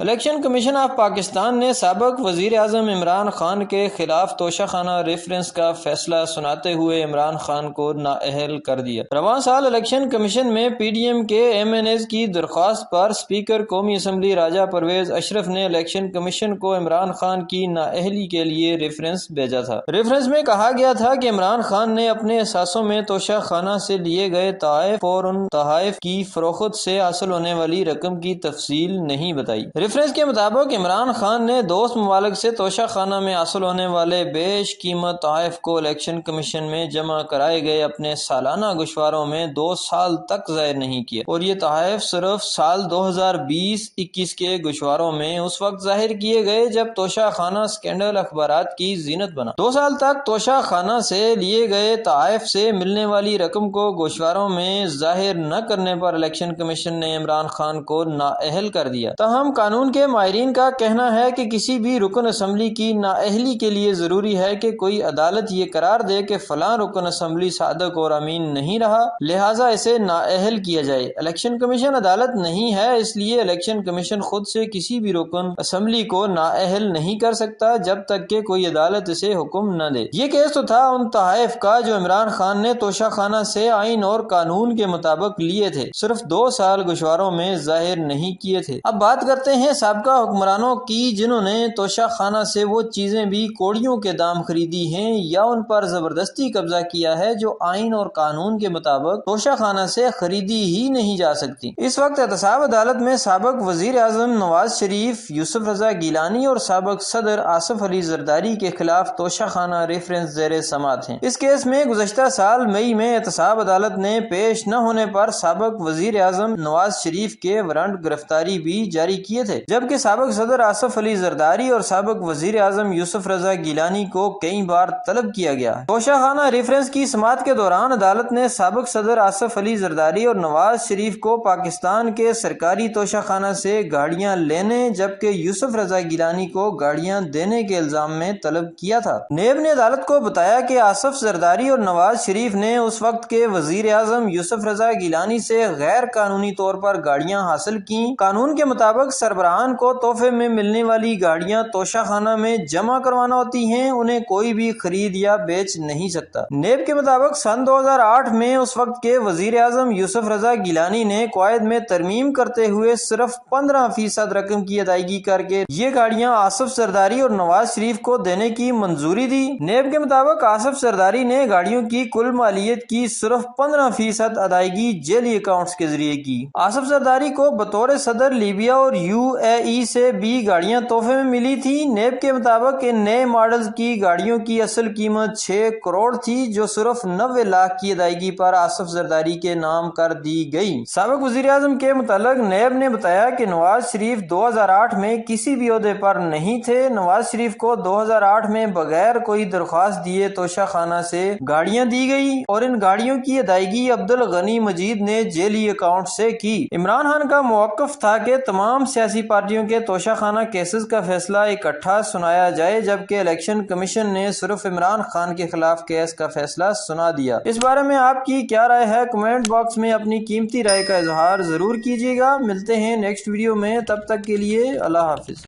Election commission of Pakistan نے سابق وزیر اعظم عمران خان کے خلاف توشہ خانہ ریفرنس کا فیصلہ سناتے ہوئے عمران خان کو نااہل کر دیا۔ رواں سال الیکشن کمیشن میں پی ڈی ایم کے ایم این ایز کی درخواست پر اسپیکر قومی اسمبلی راجہ پرویز اشرف نے الیکشن کمیشن کو عمران خان کی نااہلی کے لیے ریفرنس بھیجا تھا۔ ریفرنس میں کہا گیا تھا کہ عمران خان نے اپنے اثاثوں میں توشہ خانہ سے لیے گئے تحائف اور ان تحائف کی فروخت سے حاصل ہونے والی رقم کی تفصیل نہیں بتائی۔ ریفرنس کے مطابق عمران خان نے دوست ممالک سے توشہ خانہ میں حاصل ہونے والے بیش قیمت تحائف کو الیکشن کمیشن میں جمع کرائے گئے اپنے سالانہ گوشواروں میں 2 سال تک ظاہر نہیں کیا، اور یہ تحائف صرف سال 2020-21 کے گوشواروں میں اس وقت ظاہر کیے گئے جب توشہ خانہ سکینڈل اخبارات کی زینت بنا۔ 2 سال تک توشہ خانہ سے لیے گئے تحائف سے ملنے والی رقم کو گوشواروں میں ظاہر نہ کرنے پر الیکشن کمیشن نے عمران خان کو نااہل کر دیا۔ تاہم قانون کے ماہرین کا کہنا ہے کہ کسی بھی رکن اسمبلی کی نااہلی کے لیے ضروری ہے کہ کوئی عدالت یہ قرار دے کہ فلاں رکن اسمبلی صادق اور امین نہیں رہا، لہٰذا اسے نااہل کیا جائے۔ الیکشن کمیشن عدالت نہیں ہے، اس لیے الیکشن کمیشن خود سے کسی بھی رکن اسمبلی کو نااہل نہیں کر سکتا جب تک کہ کوئی عدالت اسے حکم نہ دے۔ یہ کیس تو تھا ان تحائف کا جو عمران خان نے توشہ خانہ سے آئین اور قانون کے مطابق لیے تھے، صرف 2 سال گوشواروں میں ظاہر نہیں کیے تھے۔ اب بات کرتے ہیں سابقہ حکمرانوں کی جنہوں نے توشہ خانہ سے وہ چیزیں بھی کوڑیوں کے دام خریدی ہیں یا ان پر زبردستی قبضہ کیا ہے جو آئین اور قانون کے مطابق توشہ خانہ سے خریدی ہی نہیں جا سکتی۔ اس وقت احتساب عدالت میں سابق وزیر اعظم نواز شریف، یوسف رضا گیلانی اور سابق صدر آصف علی زرداری کے خلاف توشہ خانہ ریفرنس زیر سماعت ہیں۔ اس کیس میں گزشتہ سال مئی میں احتساب عدالت نے پیش نہ ہونے پر سابق وزیر اعظم نواز شریف کے وارنٹ گرفتاری بھی جاری کیے تھے، جبکہ سابق صدر آصف علی زرداری اور سابق وزیر اعظم یوسف رضا گیلانی کو کئی بار طلب کیا گیا۔ توشہ خانہ ریفرنس کی سماعت کے دوران عدالت نے سابق صدر آصف علی زرداری اور نواز شریف کو پاکستان کے سرکاری توشہ خانہ سے گاڑیاں لینے جبکہ یوسف رضا گیلانی کو گاڑیاں دینے کے الزام میں طلب کیا تھا۔ نیب نے عدالت کو بتایا کہ آصف زرداری اور نواز شریف نے اس وقت کے وزیر اعظم یوسف رضا گیلانی سے غیر قانونی طور پر گاڑیاں حاصل کیں۔ قانون کے مطابق سربراہان کو تحفے میں ملنے والی گاڑیاں توشہ خانہ میں جمع کروانا ہوتی ہیں، انہیں کوئی بھی خرید یا بیچ نہیں سکتا۔ نیب کے مطابق سن 2008 میں اس وقت کے وزیر اعظم یوسف رضا گیلانی نے قواعد میں ترمیم کرتے ہوئے صرف 15% رقم کی ادائیگی کر کے یہ گاڑیاں آصف زرداری اور نواز شریف کو دینے کی منظوری دی۔ نیب کے مطابق آصف زرداری نے گاڑیوں کی کل مالیت کی صرف 15% ادائیگی جیلی اکاؤنٹس کے ذریعے کی۔ آصف زرداری کو بطور صدر لیبیا اور UAE سے بھی گاڑیاں تحفے میں ملی تھی۔ نیب کے مطابق ان نئے ماڈلز کی گاڑیوں کی اصل قیمت 6 کروڑ تھی جو صرف 90 لاکھ کی ادائیگی پر آصف زرداری کے نام کر دی گئی۔ سابق وزیر اعظم کے متعلق نیب نے بتایا کہ نواز شریف 2008 میں کسی بھی عہدے پر نہیں تھے۔ نواز شریف کو 2008 میں بغیر کوئی درخواست دیے توشہ خانہ سے گاڑیاں دی گئی اور ان گاڑیوں کی ادائیگی عبدالغنی مجید نے جیلی اکاؤنٹ سے کی۔ عمران خان کا موقف تھا کہ تمام سیاسی پارٹیوں کے توشہ خانہ کیسز کا فیصلہ اکٹھا سنایا جائے جبکہ الیکشن کمیشن نے صرف عمران خان کے خلاف کیس کا فیصلہ سنا دیا۔ اس بارے میں آپ کی کیا رائے ہے؟ کمنٹ باکس میں اپنی قیمتی رائے کا اظہار ضرور کیجیے گا۔ ملتے ہیں نیکسٹ ویڈیو میں، تب تک کے لیے اللہ حافظ۔